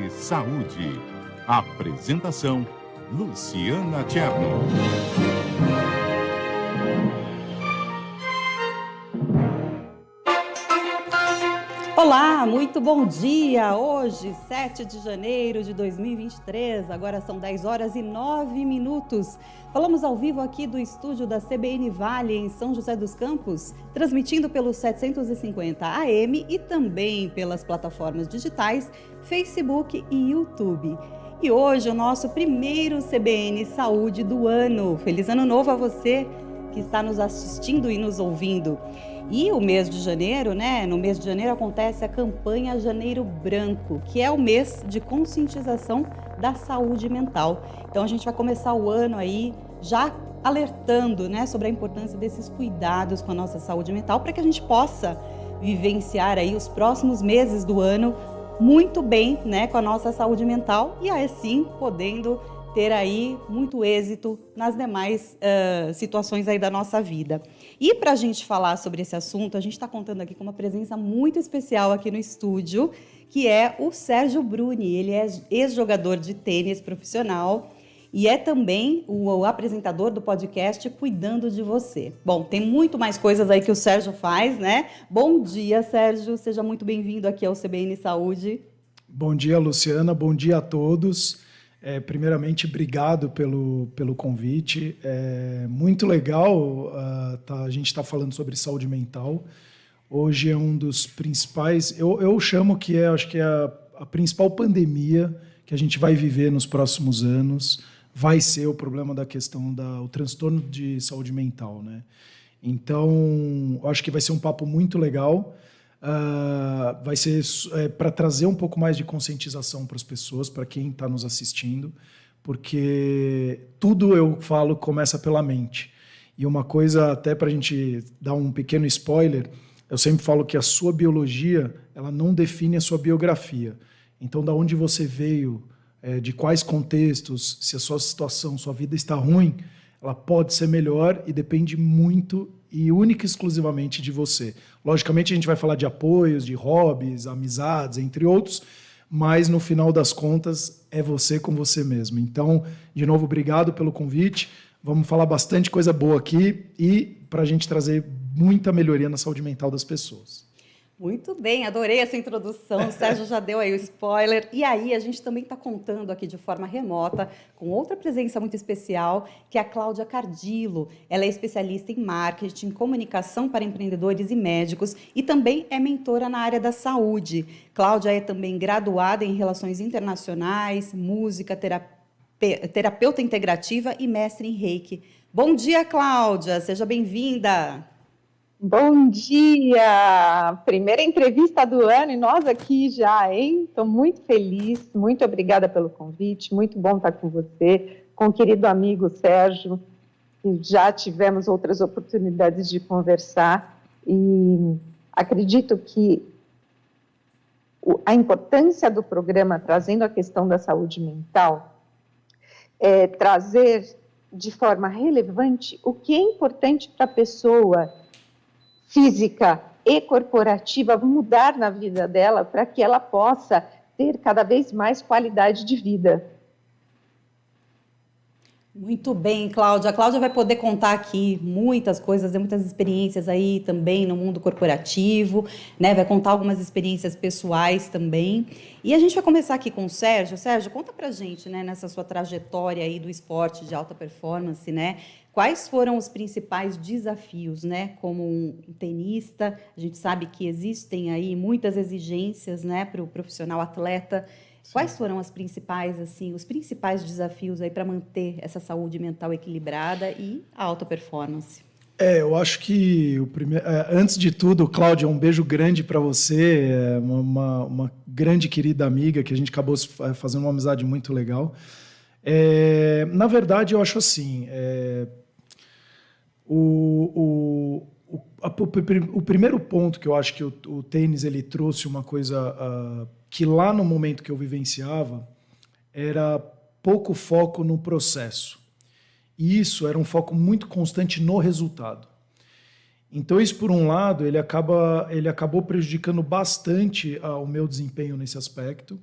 Saúde. Apresentação: Luciana Tcherno. Olá, muito bom dia! Hoje, 7 de janeiro de 2023, agora são 10 horas e 9 minutos. Falamos ao vivo aqui do estúdio da CBN Vale, em São José dos Campos, transmitindo pelo 750 AM e também pelas plataformas digitais, Facebook e YouTube. E hoje, o nosso primeiro CBN Saúde do ano. Feliz Ano Novo a você que está nos assistindo e nos ouvindo. E o mês de janeiro, né? No mês de janeiro acontece a campanha Janeiro Branco, que é o mês de conscientização da saúde mental. Então a gente vai começar o ano aí já alertando, né, sobre a importância desses cuidados com a nossa saúde mental para que a gente possa vivenciar aí os próximos meses do ano muito bem, né, com a nossa saúde mental e assim podendo ter aí muito êxito nas demais situações aí da nossa vida. E para a gente falar sobre esse assunto, a gente está contando aqui com uma presença muito especial aqui no estúdio, que é o Sérgio Bruni. Ele é ex-jogador de tênis profissional e é também o apresentador do podcast Cuidando de Você. Bom, tem muito mais coisas aí que o Sérgio faz, né? Bom dia, Sérgio. Seja muito bem-vindo aqui ao CBN Saúde. Bom dia, Luciana. Bom dia a todos. Primeiramente, obrigado pelo convite. É muito legal a gente estar falando sobre saúde mental. Hoje é um dos principais... Eu chamo que acho que é a principal pandemia que a gente vai viver nos próximos anos. Vai ser o problema da questão o transtorno de saúde mental, né? Então, eu acho que vai ser um papo muito legal. Vai ser para trazer um pouco mais de conscientização para as pessoas, para quem está nos assistindo, porque tudo eu falo começa pela mente. E uma coisa, até para a gente dar um pequeno spoiler, eu sempre falo que a sua biologia ela não define a sua biografia. Então, da onde você veio, de quais contextos, se a sua situação, sua vida está ruim, ela pode ser melhor e depende muito e única e exclusivamente de você. Logicamente, a gente vai falar de apoios, de hobbies, amizades, entre outros, mas no final das contas é você com você mesmo. Então, de novo, obrigado pelo convite. Vamos falar bastante coisa boa aqui e para a gente trazer muita melhoria na saúde mental das pessoas. Muito bem, adorei essa introdução, o Sérgio já deu aí o spoiler. E aí, a gente também está contando aqui de forma remota com outra presença muito especial, que é a Cláudia Cardillo. Ela é especialista em marketing, comunicação para empreendedores e médicos e também é mentora na área da saúde. Cláudia é também graduada em Relações Internacionais, música, terapeuta integrativa e mestre em Reiki. Bom dia, Cláudia, seja bem-vinda. Bom dia! Primeira entrevista do ano e nós aqui já, hein? Estou muito feliz, muito obrigada pelo convite, muito bom estar com você, com o querido amigo Sérgio, que já tivemos outras oportunidades de conversar e acredito que a importância do programa trazendo a questão da saúde mental é trazer de forma relevante o que é importante para a pessoa física e corporativa mudar na vida dela para que ela possa ter cada vez mais qualidade de vida. Muito bem, Cláudia. A Cláudia vai poder contar aqui muitas coisas, muitas experiências aí também no mundo corporativo, né? Vai contar algumas experiências pessoais também. E a gente vai começar aqui com o Sérgio. Sérgio, conta pra gente, né, nessa sua trajetória aí do esporte de alta performance, né? Quais foram os principais desafios, né? Como um tenista, a gente sabe que existem aí muitas exigências, né, para o profissional atleta. Sim. Quais foram os principais desafios aí para manter essa saúde mental equilibrada e a alta performance? Eu acho que antes de tudo, Cláudia, um beijo grande para você, uma grande querida amiga que a gente acabou fazendo uma amizade muito legal. Na verdade, eu acho assim, o primeiro ponto que eu acho que o tênis ele trouxe uma coisa que lá no momento que eu vivenciava era pouco foco no processo. E isso era um foco muito constante no resultado. Então, isso, por um lado, ele acabou prejudicando bastante o meu desempenho nesse aspecto,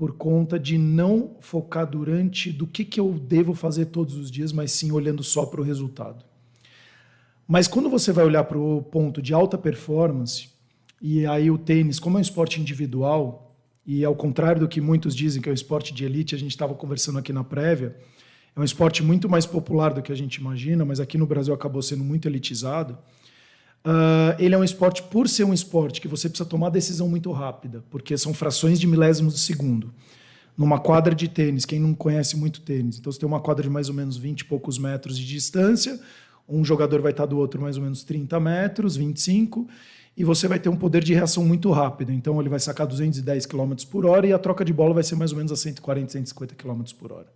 por conta de não focar durante do que eu devo fazer todos os dias, mas sim olhando só para o resultado. Mas quando você vai olhar para o ponto de alta performance, e aí o tênis, como é um esporte individual, e ao contrário do que muitos dizem que é um esporte de elite, a gente estava conversando aqui na prévia, é um esporte muito mais popular do que a gente imagina, mas aqui no Brasil acabou sendo muito elitizado. Ele é um esporte, por ser um esporte que você precisa tomar decisão muito rápida, porque são frações de milésimos de segundo. Numa quadra de tênis, quem não conhece muito tênis, então você tem uma quadra de mais ou menos 20 e poucos metros de distância, um jogador vai estar do outro mais ou menos 30 metros, 25, e você vai ter um poder de reação muito rápido. Então ele vai sacar 210 km por hora e a troca de bola vai ser mais ou menos a 140, 150 km por hora.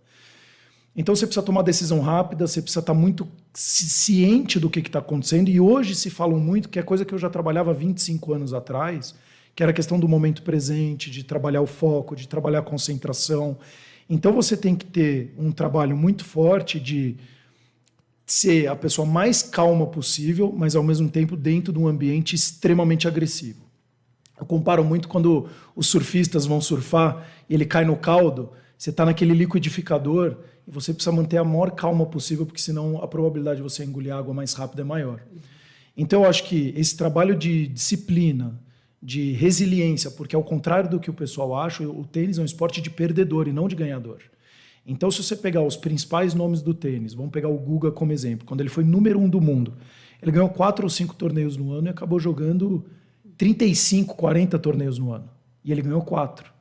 Então você precisa tomar decisão rápida, você precisa estar muito ciente do que está acontecendo, e hoje se fala muito, que é coisa que eu já trabalhava 25 anos atrás, que era a questão do momento presente, de trabalhar o foco, de trabalhar a concentração. Então você tem que ter um trabalho muito forte de ser a pessoa mais calma possível, mas ao mesmo tempo dentro de um ambiente extremamente agressivo. Eu comparo muito quando os surfistas vão surfar e ele cai no caldo, você está naquele liquidificador e você precisa manter a maior calma possível, porque senão a probabilidade de você engolir água mais rápido é maior. Então eu acho que esse trabalho de disciplina, de resiliência, porque ao contrário do que o pessoal acha, o tênis é um esporte de perdedor e não de ganhador. Então se você pegar os principais nomes do tênis, vamos pegar o Guga como exemplo, quando ele foi número 1 do mundo, ele ganhou 4 ou 5 torneios no ano e acabou jogando 35, 40 torneios no ano. E ele ganhou 4.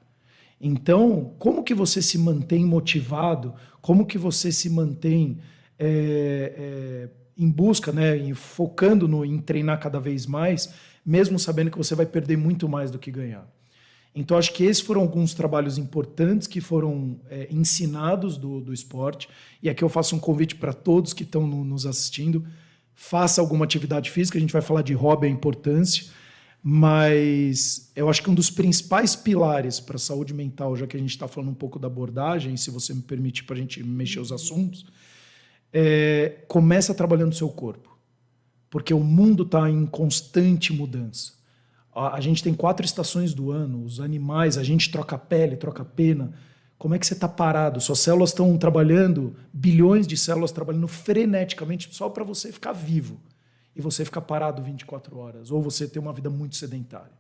Então, como que você se mantém motivado? Como que você se mantém em busca, né, focando em treinar cada vez mais, mesmo sabendo que você vai perder muito mais do que ganhar? Então, acho que esses foram alguns trabalhos importantes que foram ensinados do esporte. E aqui eu faço um convite para todos que estão nos assistindo. Faça alguma atividade física, a gente vai falar de hobby, a importância. Mas eu acho que um dos principais pilares para a saúde mental, já que a gente está falando um pouco da abordagem, se você me permite para a gente mexer os assuntos, começa trabalhando o seu corpo. Porque o mundo está em constante mudança. A gente tem 4 estações do ano, os animais, a gente troca pele, troca pena. Como é que você está parado? Suas células estão trabalhando, bilhões de células trabalhando freneticamente só para você ficar vivo. E você ficar parado 24 horas, ou você ter uma vida muito sedentária.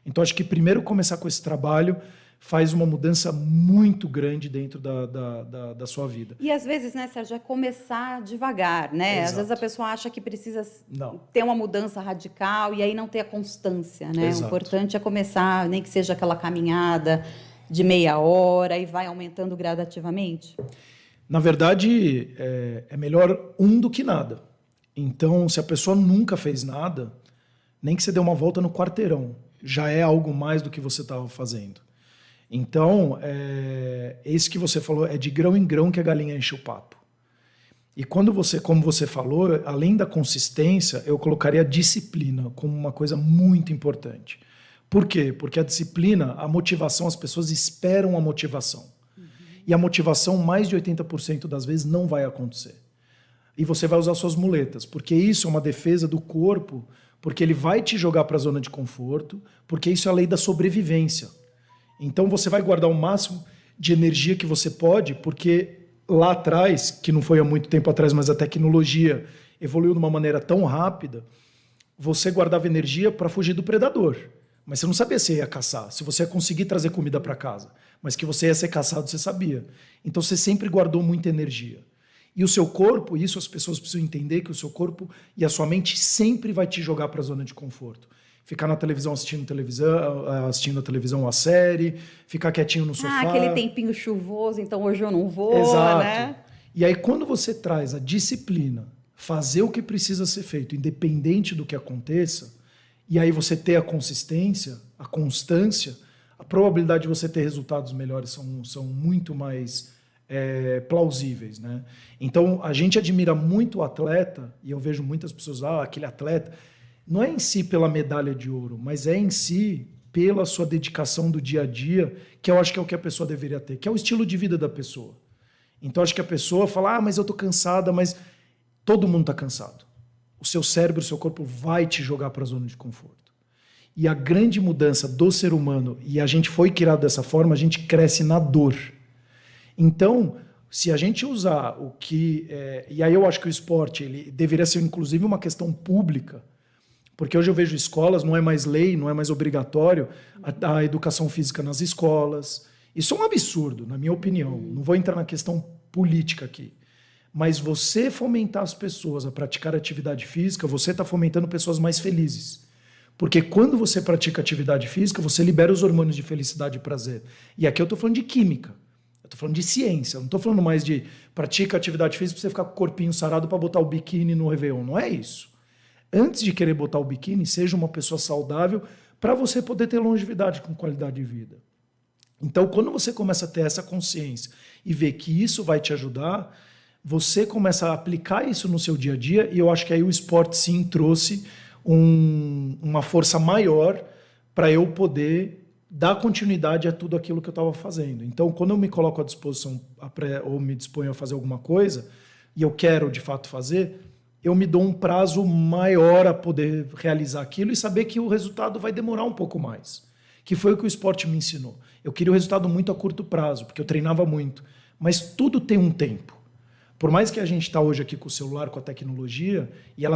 Então, acho que primeiro começar com esse trabalho faz uma mudança muito grande dentro da sua vida. E às vezes, né, Sérgio, é começar devagar, né? Exato. Às vezes a pessoa acha que precisa Não. ter uma mudança radical e aí não ter a constância, né? Exato. O importante é começar, nem que seja aquela caminhada de meia hora e vai aumentando gradativamente. Na verdade, é melhor do que nada. Então, se a pessoa nunca fez nada, nem que você dê uma volta no quarteirão, já é algo mais do que você estava fazendo. Então, esse que você falou, é de grão em grão que a galinha enche o papo. E quando como você falou, além da consistência, eu colocaria a disciplina como uma coisa muito importante. Por quê? Porque a disciplina, a motivação, as pessoas esperam a motivação. E a motivação, mais de 80% das vezes, não vai acontecer. E você vai usar suas muletas, porque isso é uma defesa do corpo, porque ele vai te jogar para a zona de conforto, porque isso é a lei da sobrevivência. Então você vai guardar o máximo de energia que você pode, porque lá atrás, que não foi há muito tempo atrás, mas a tecnologia evoluiu de uma maneira tão rápida, você guardava energia para fugir do predador. Mas você não sabia se ia caçar, se você ia conseguir trazer comida para casa. Mas que você ia ser caçado, você sabia. Então você sempre guardou muita energia. E o seu corpo, isso as pessoas precisam entender, que o seu corpo e a sua mente sempre vai te jogar para a zona de conforto. Ficar na televisão assistindo a televisão a série, ficar quietinho no sofá. Aquele tempinho chuvoso, então hoje eu não vou, Exato. né? E aí quando você traz a disciplina, fazer o que precisa ser feito, independente do que aconteça, e aí você ter a consistência, a constância, a probabilidade de você ter resultados melhores são muito mais plausíveis, né? Então, a gente admira muito o atleta, e eu vejo muitas pessoas, aquele atleta, não é em si pela medalha de ouro, mas é em si pela sua dedicação do dia a dia, que eu acho que é o que a pessoa deveria ter, que é o estilo de vida da pessoa. Então, acho que a pessoa fala, mas eu tô cansada, mas todo mundo tá cansado. O seu cérebro, o seu corpo vai te jogar para a zona de conforto. E a grande mudança do ser humano, e a gente foi criado dessa forma, a gente cresce na dor. Então, se a gente usar o que... e aí eu acho que o esporte ele deveria ser, inclusive, uma questão pública, porque hoje eu vejo escolas, não é mais lei, não é mais obrigatório a educação física nas escolas. Isso é um absurdo, na minha opinião. Não vou entrar na questão política aqui. Mas você fomentar as pessoas a praticar atividade física, você está fomentando pessoas mais felizes. Porque quando você pratica atividade física, você libera os hormônios de felicidade e prazer. E aqui eu estou falando de química. Eu estou falando de ciência. Eu não estou falando mais de pratica atividade física para você ficar com o corpinho sarado para botar o biquíni no Réveillon. Não é isso. Antes de querer botar o biquíni, seja uma pessoa saudável para você poder ter longevidade com qualidade de vida. Então, quando você começa a ter essa consciência e ver que isso vai te ajudar, você começa a aplicar isso no seu dia a dia, e eu acho que aí o esporte sim trouxe uma força maior para eu poder dar continuidade a tudo aquilo que eu estava fazendo. Então, quando eu me coloco à disposição ou me disponho a fazer alguma coisa, e eu quero de fato fazer, eu me dou um prazo maior a poder realizar aquilo e saber que o resultado vai demorar um pouco mais. Que foi o que o esporte me ensinou. Eu queria o resultado muito a curto prazo, porque eu treinava muito. Mas tudo tem um tempo. Por mais que a gente está hoje aqui com o celular, com a tecnologia, e a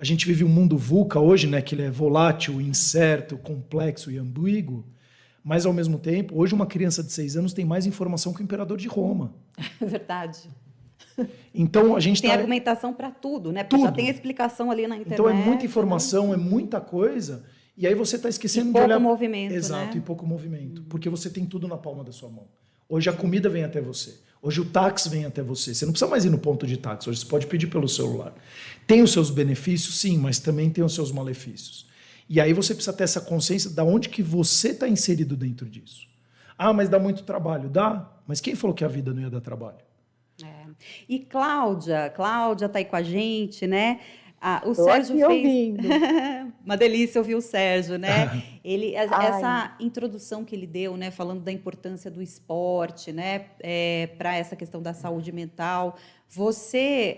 gente vive um mundo VUCA hoje, né, que ele é volátil, incerto, complexo e ambíguo, mas ao mesmo tempo, hoje uma criança de 6 anos tem mais informação que o imperador de Roma. É verdade. Então a gente tem argumentação para tudo, né? Porque já tem a explicação ali na internet. Então é muita informação, é muita coisa, e aí você está esquecendo de olhar... pouco movimento, Exato, né? E pouco movimento, porque você tem tudo na palma da sua mão. Hoje a comida vem até você, hoje o táxi vem até você, você não precisa mais ir no ponto de táxi, hoje você pode pedir pelo celular. Tem os seus benefícios, sim, mas também tem os seus malefícios. E aí você precisa ter essa consciência de onde que você está inserido dentro disso. Ah, mas dá muito trabalho. Dá, mas quem falou que a vida não ia dar trabalho? E Cláudia está aí com a gente, né? O Tô Sérgio aqui fez ouvindo. uma delícia ouvir o Sérgio, né? Essa introdução que ele deu, né, falando da importância do esporte, né, para essa questão da saúde mental. Você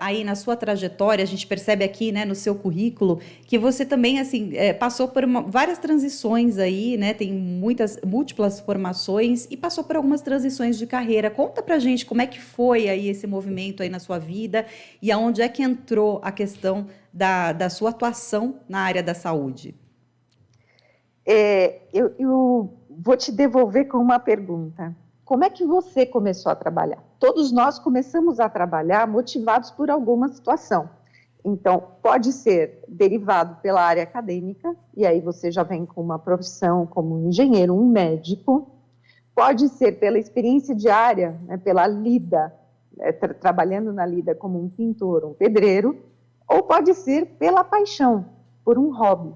aí na sua trajetória, a gente percebe aqui, né, no seu currículo, que você também assim passou por várias transições aí, né? Tem múltiplas formações e passou por algumas transições de carreira. Conta pra gente como é que foi aí esse movimento aí na sua vida e aonde é que entrou a questão da sua atuação na área da saúde. Eu vou te devolver com uma pergunta. Como é que você começou a trabalhar? Todos nós começamos a trabalhar motivados por alguma situação. Então, pode ser derivado pela área acadêmica, e aí você já vem com uma profissão como um engenheiro, um médico. Pode ser pela experiência diária, né, pela lida, trabalhando na lida como um pintor, um pedreiro, ou pode ser pela paixão, por um hobby.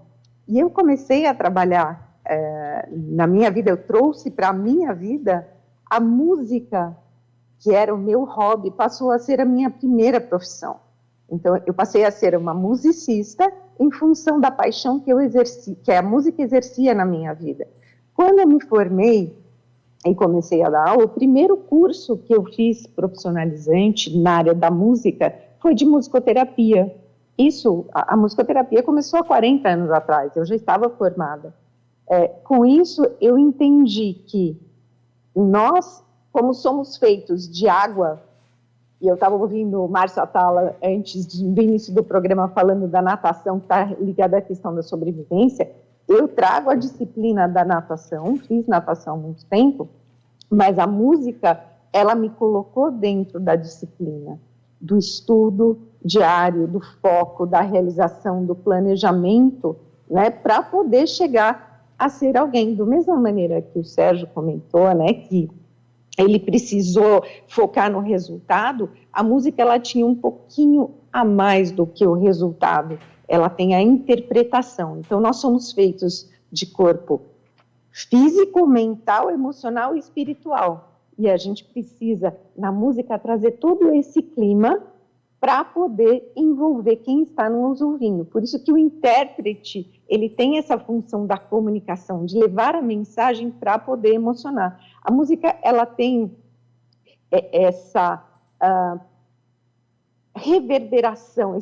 E eu comecei a trabalhar na minha vida, eu trouxe para a minha vida a música, que era o meu hobby, passou a ser a minha primeira profissão. Então, eu passei a ser uma musicista em função da paixão que eu exerci, que a música exercia na minha vida. Quando eu me formei e comecei a dar aula, o primeiro curso que eu fiz profissionalizante na área da música foi de musicoterapia. A musicoterapia começou há 40 anos atrás, eu já estava formada. Com isso, eu entendi que nós, como somos feitos de água, e eu estava ouvindo o Márcio Atala antes do início do programa falando da natação, que está ligada à questão da sobrevivência, eu trago a disciplina da natação, fiz natação há muito tempo, mas a música, ela me colocou dentro da disciplina, do estudo diário, do foco, da realização, do planejamento, né, para poder chegar a ser alguém. Da mesma maneira que o Sérgio comentou, né, que ele precisou focar no resultado, a música ela tinha um pouquinho a mais do que o resultado, ela tem a interpretação. Então, nós somos feitos de corpo físico, mental, emocional e espiritual. E a gente precisa, na música, trazer todo esse clima para poder envolver quem está nos ouvindo. Por isso que o intérprete, ele tem essa função da comunicação, de levar a mensagem para poder emocionar. A música, ela tem essa reverberação,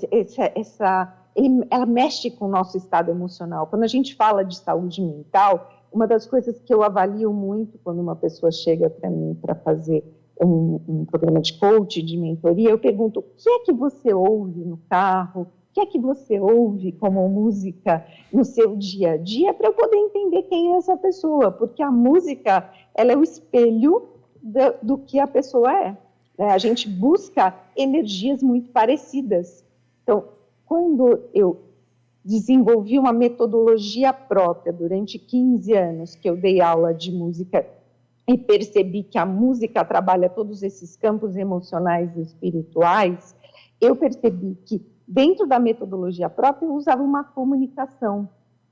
ela mexe com o nosso estado emocional. Quando a gente fala de saúde mental, uma das coisas que eu avalio muito quando uma pessoa chega para mim para fazer um programa de coaching, de mentoria, eu pergunto: o que é que você ouve no carro? O que é que você ouve como música no seu dia a dia, para eu poder entender quem é essa pessoa? Porque a música, ela é o espelho do que a pessoa é, né? A gente busca energias muito parecidas. Então, quando eu desenvolvi uma metodologia própria durante 15 anos, que eu dei aula de música e percebi que a música trabalha todos esses campos emocionais e espirituais, eu percebi que dentro da metodologia própria eu usava uma comunicação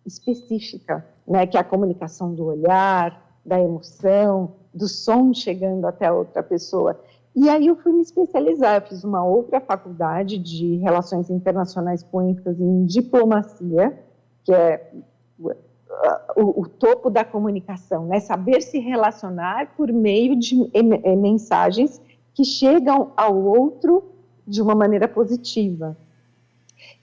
específica, né, que é a comunicação do olhar, da emoção, do som chegando até a outra pessoa. E aí eu fui me especializar, eu fiz uma outra faculdade de Relações Internacionais com ênfase em diplomacia, que é o topo da comunicação, né? Saber se relacionar por meio de mensagens que chegam ao outro de uma maneira positiva.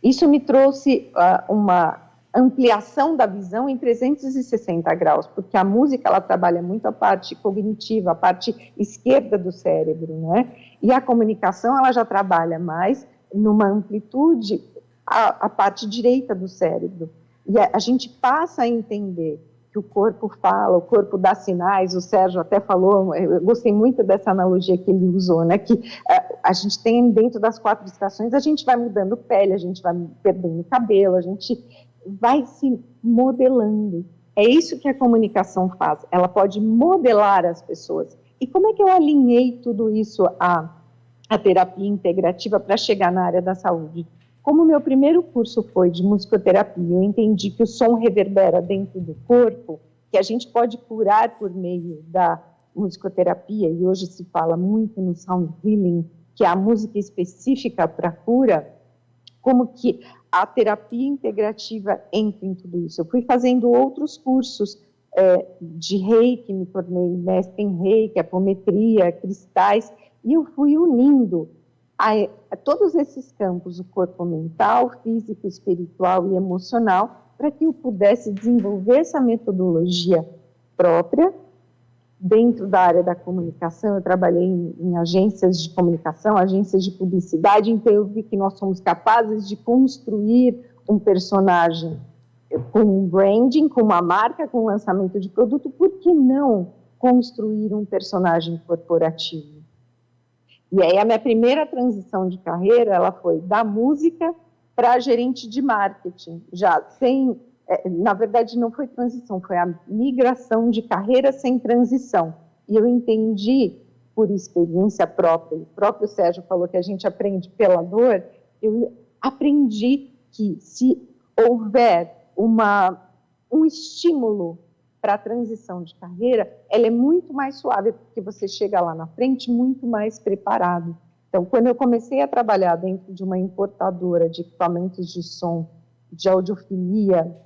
Isso me trouxe uma ampliação da visão em 360 graus, porque a música, ela trabalha muito a parte cognitiva, a parte esquerda do cérebro, né? E a comunicação, ela já trabalha mais numa amplitude a parte direita do cérebro. E a gente passa a entender que o corpo fala, o corpo dá sinais. O Sérgio até falou, eu gostei muito dessa analogia que ele usou, né? Que a gente tem dentro das 4 estações, a gente vai mudando pele, a gente vai perdendo cabelo, a gente vai se modelando. É isso que a comunicação faz, ela pode modelar as pessoas. E como é que eu alinhei tudo isso à terapia integrativa para chegar na área da saúde? Como o meu primeiro curso foi de musicoterapia, eu entendi que o som reverbera dentro do corpo, que a gente pode curar por meio da musicoterapia, e hoje se fala muito no sound healing, que é a música específica para cura, como que a terapia integrativa entra em tudo isso. Eu fui fazendo outros cursos de reiki, me tornei mestre em reiki, apometria, cristais, e eu fui unindo a todos esses campos, o corpo mental, físico, espiritual e emocional, para que eu pudesse desenvolver essa metodologia própria. Dentro da área da comunicação, eu trabalhei em agências de comunicação, agências de publicidade, então eu vi que nós somos capazes de construir um personagem com um branding, com uma marca, com um lançamento de produto. Por que não construir um personagem corporativo? E aí a minha primeira transição de carreira, ela foi da música para gerente de marketing, já sem... na verdade, não foi transição, foi a migração de carreira sem transição. E eu entendi, por experiência própria, o próprio Sérgio falou que a gente aprende pela dor, eu aprendi que se houver um estímulo para a transição de carreira, ela é muito mais suave, porque você chega lá na frente muito mais preparado. Então, quando eu comecei a trabalhar dentro de uma importadora de equipamentos de som, de audiofilia,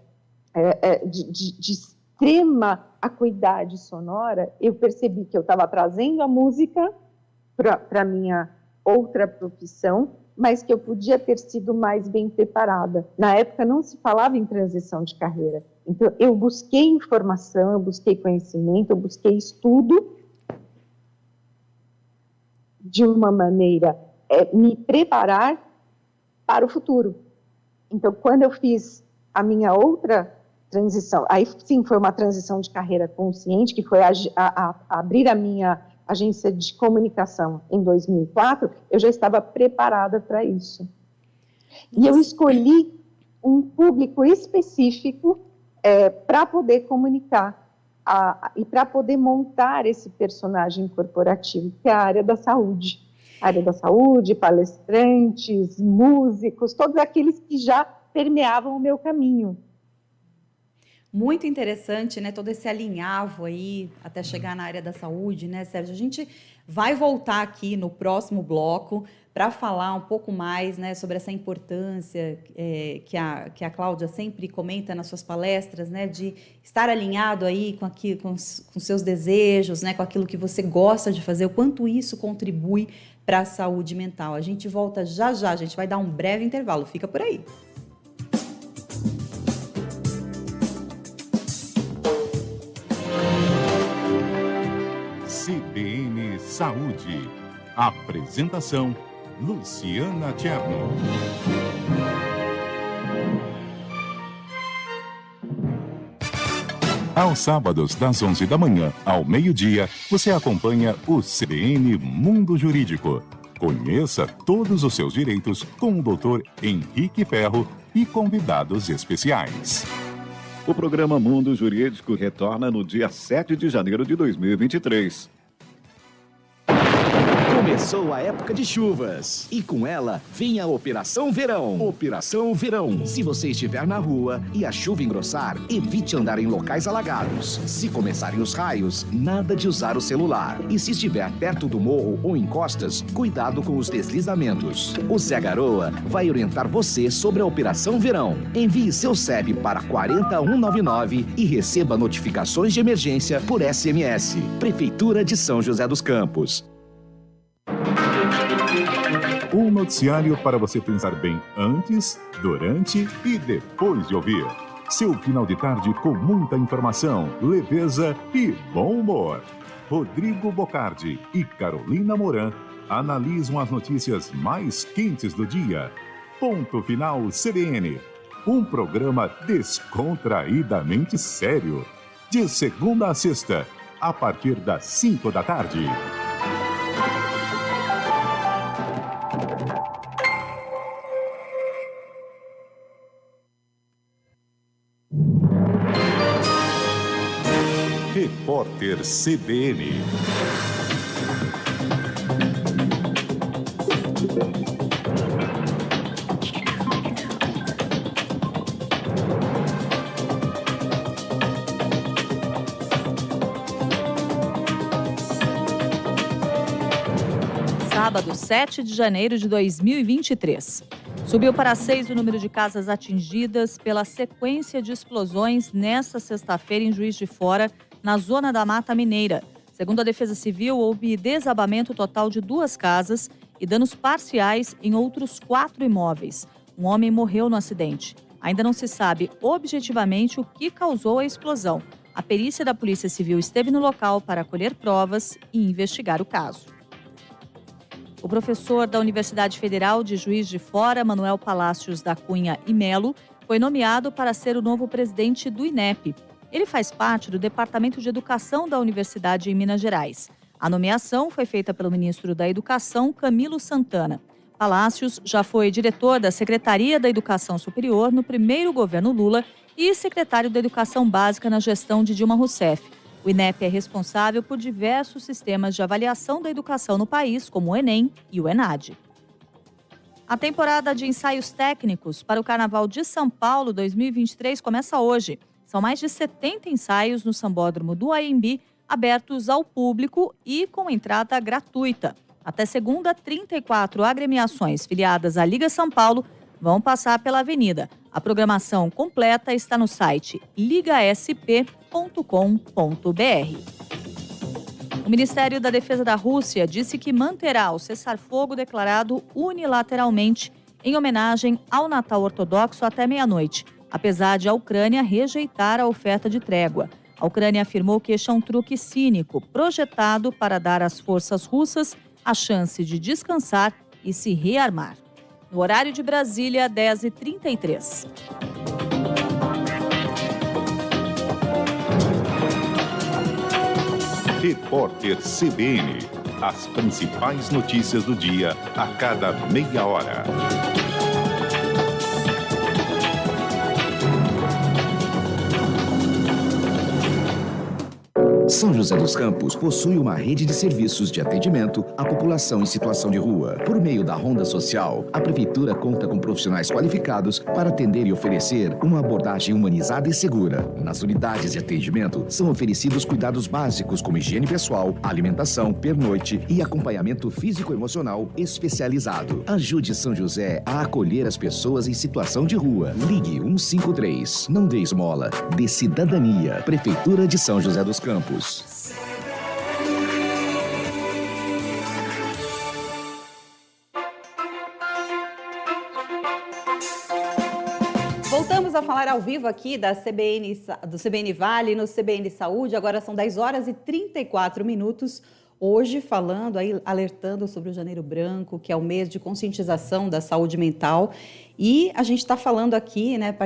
de extrema acuidade sonora, eu percebi que eu estava trazendo a música para a minha outra profissão, mas que eu podia ter sido mais bem preparada. Na época não se falava em transição de carreira, então eu busquei informação, eu busquei conhecimento, eu busquei estudo de uma maneira me preparar para o futuro. Então, quando eu fiz a minha outra transição, aí sim foi uma transição de carreira consciente, que foi abrir a minha agência de comunicação em 2004, eu já estava preparada para isso. E eu escolhi um público específico para poder comunicar e para poder montar esse personagem corporativo, que é a área da saúde. A área da saúde, palestrantes, músicos, todos aqueles que já permeavam o meu caminho. Muito interessante, né? Todo esse alinhavo aí até chegar na área da saúde, né, Sérgio? A gente vai voltar aqui no próximo bloco para falar um pouco mais, né, sobre essa importância que a Cláudia sempre comenta nas suas palestras, né, de estar alinhado aí com seus desejos, né, com aquilo que você gosta de fazer, o quanto isso contribui para a saúde mental. A gente volta já já, a gente vai dar um breve intervalo, fica por aí. CBN Saúde. Apresentação: Luciana Tcherno. Aos sábados, das 11 da manhã ao meio-dia, você acompanha o CBN Mundo Jurídico. Conheça todos os seus direitos com o Dr. Henrique Ferro e convidados especiais. O programa Mundo Jurídico retorna no dia 7 de janeiro de 2023. Começou a época de chuvas e com ela vem a Operação Verão. Operação Verão. Se você estiver na rua e a chuva engrossar, evite andar em locais alagados. Se começarem os raios, nada de usar o celular. E se estiver perto do morro ou em costas, cuidado com os deslizamentos. O Zé Garoa vai orientar você sobre a Operação Verão. Envie seu CEP para 40199 e receba notificações de emergência por SMS. Prefeitura de São José dos Campos. Um noticiário para você pensar bem antes, durante e depois de ouvir. Seu final de tarde com muita informação, leveza e bom humor. Rodrigo Bocardi e Carolina Moran analisam as notícias mais quentes do dia. Ponto Final CBN. Um programa descontraídamente sério. De segunda a sexta, a partir das 5 da tarde. Repórter CBN. Sábado, 7 de janeiro de 2023. Subiu para 6 o número de casas atingidas pela sequência de explosões nesta sexta-feira em Juiz de Fora, na zona da Mata Mineira. Segundo a Defesa Civil, houve desabamento total de 2 casas e danos parciais em outros 4 imóveis. Um homem morreu no acidente. Ainda não se sabe objetivamente o que causou a explosão. A perícia da Polícia Civil esteve no local para colher provas e investigar o caso. O professor da Universidade Federal de Juiz de Fora, Manuel Palácios da Cunha e Melo, foi nomeado para ser o novo presidente do INEP. Ele faz parte do Departamento de Educação da Universidade em Minas Gerais. A nomeação foi feita pelo ministro da Educação, Camilo Santana. Palácios já foi diretor da Secretaria da Educação Superior no primeiro governo Lula e secretário da Educação Básica na gestão de Dilma Rousseff. O INEP é responsável por diversos sistemas de avaliação da educação no país, como o Enem e o ENAD. A temporada de ensaios técnicos para o Carnaval de São Paulo 2023 começa hoje. São mais de 70 ensaios no Sambódromo do AMB, abertos ao público e com entrada gratuita. Até segunda, 34 agremiações filiadas à Liga São Paulo vão passar pela avenida. A programação completa está no site ligasp.com.br. O Ministério da Defesa da Rússia disse que manterá o cessar-fogo declarado unilateralmente em homenagem ao Natal Ortodoxo até meia-noite, apesar de a Ucrânia rejeitar a oferta de trégua. A Ucrânia afirmou que este é um truque cínico, projetado para dar às forças russas a chance de descansar e se rearmar. No horário de Brasília, 10h33. Repórter CBN. As principais notícias do dia a cada meia hora. São José dos Campos possui uma rede de serviços de atendimento à população em situação de rua. Por meio da Ronda Social, a Prefeitura conta com profissionais qualificados para atender e oferecer uma abordagem humanizada e segura. Nas unidades de atendimento, são oferecidos cuidados básicos como higiene pessoal, alimentação, pernoite e acompanhamento físico-emocional especializado. Ajude São José a acolher as pessoas em situação de rua. Ligue 153. Não dê esmola. Dê cidadania. Prefeitura de São José dos Campos. Voltamos a falar ao vivo aqui do CBN Vale, no CBN Saúde. Agora são 10 horas e 34 minutos. Hoje falando, aí, alertando sobre o Janeiro Branco, que é o mês de conscientização da saúde mental. E a gente está falando aqui, né,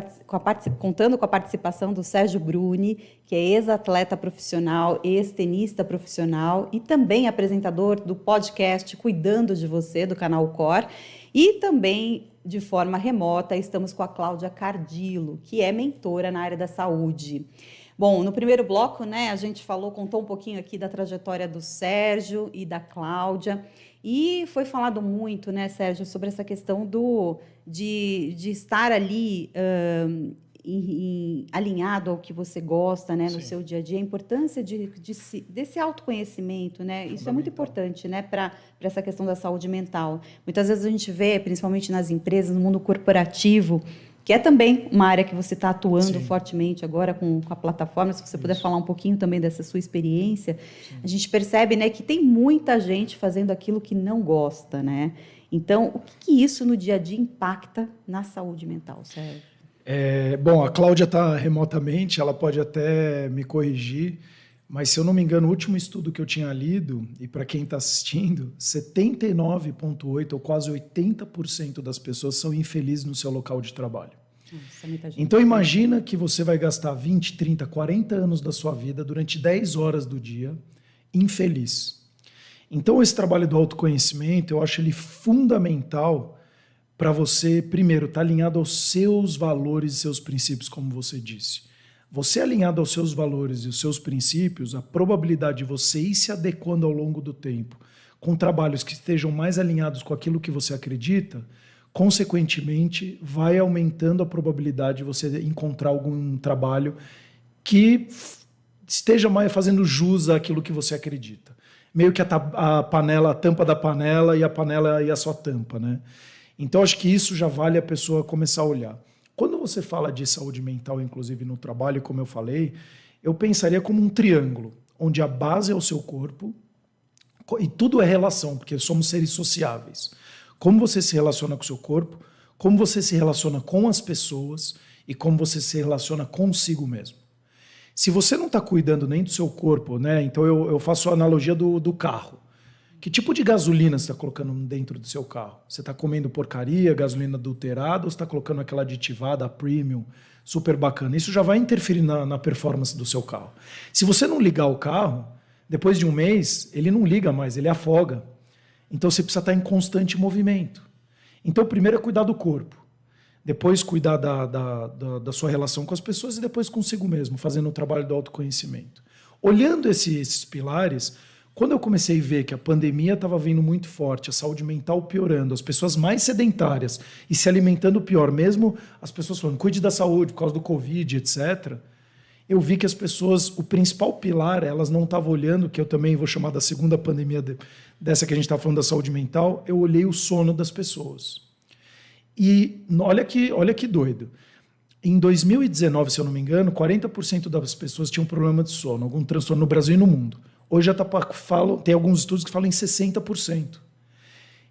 contando com a participação do Sérgio Bruni, que é ex-atleta profissional, ex-tenista profissional e também apresentador do podcast Cuidando de Você, do canal Cor. E também, de forma remota, estamos com a Cláudia Cardillo, que é mentora na área da saúde. Bom, no primeiro bloco, né, a gente contou um pouquinho aqui da trajetória do Sérgio e da Cláudia, e foi falado muito, né, Sérgio, sobre essa questão de estar ali alinhado ao que você gosta, né, no seu dia a dia, a importância desse autoconhecimento, né, isso é muito importante, né, para essa questão da saúde mental. Muitas vezes a gente vê, principalmente nas empresas, no mundo corporativo, que é também uma área que você está atuando fortemente agora com a plataforma. Se você puder falar um pouquinho também dessa sua experiência, a gente percebe, né, que tem muita gente fazendo aquilo que não gosta, né? Então, o que isso no dia a dia impacta na saúde mental, Sérgio? Bom, a Cláudia está remotamente, ela pode até me corrigir, mas se eu não me engano, o último estudo que eu tinha lido, e para quem está assistindo, 79,8% ou quase 80% das pessoas são infelizes no seu local de trabalho. Nossa, muita gente. Então imagina que você vai gastar 20, 30, 40 anos da sua vida durante 10 horas do dia infeliz. Então esse trabalho do autoconhecimento, eu acho ele fundamental para você, primeiro, estar alinhado aos seus valores e seus princípios, como você disse. Você alinhado aos seus valores e os seus princípios, a probabilidade de você ir se adequando ao longo do tempo com trabalhos que estejam mais alinhados com aquilo que você acredita, consequentemente, vai aumentando a probabilidade de você encontrar algum trabalho que esteja mais fazendo jus àquilo que você acredita. Meio que a tampa da panela e a panela e a sua tampa, né? Então, acho que isso já vale a pessoa começar a olhar. Quando você fala de saúde mental, inclusive no trabalho, como eu falei, eu pensaria como um triângulo, onde a base é o seu corpo e tudo é relação, porque somos seres sociáveis. Como você se relaciona com o seu corpo, como você se relaciona com as pessoas e como você se relaciona consigo mesmo. Se você não está cuidando nem do seu corpo, né? Então eu faço a analogia do carro. Que tipo de gasolina você está colocando dentro do seu carro? Você está comendo porcaria, gasolina adulterada, ou você está colocando aquela aditivada, a premium, super bacana? Isso já vai interferir na performance do seu carro. Se você não ligar o carro, depois de um mês, ele não liga mais, ele afoga. Então você precisa estar em constante movimento. Então primeiro é cuidar do corpo, depois cuidar da sua relação com as pessoas e depois consigo mesmo, fazendo o trabalho do autoconhecimento. Olhando esses pilares, quando eu comecei a ver que a pandemia estava vindo muito forte, a saúde mental piorando, as pessoas mais sedentárias e se alimentando pior, mesmo as pessoas falando, cuide da saúde por causa do Covid, etc., eu vi que as pessoas, o principal pilar, elas não estavam olhando, que eu também vou chamar da segunda pandemia dessa que a gente está falando da saúde mental, eu olhei o sono das pessoas. E olha que doido. Em 2019, se eu não me engano, 40% das pessoas tinham problema de sono, algum transtorno no Brasil e no mundo. Hoje já tem alguns estudos que falam em 60%.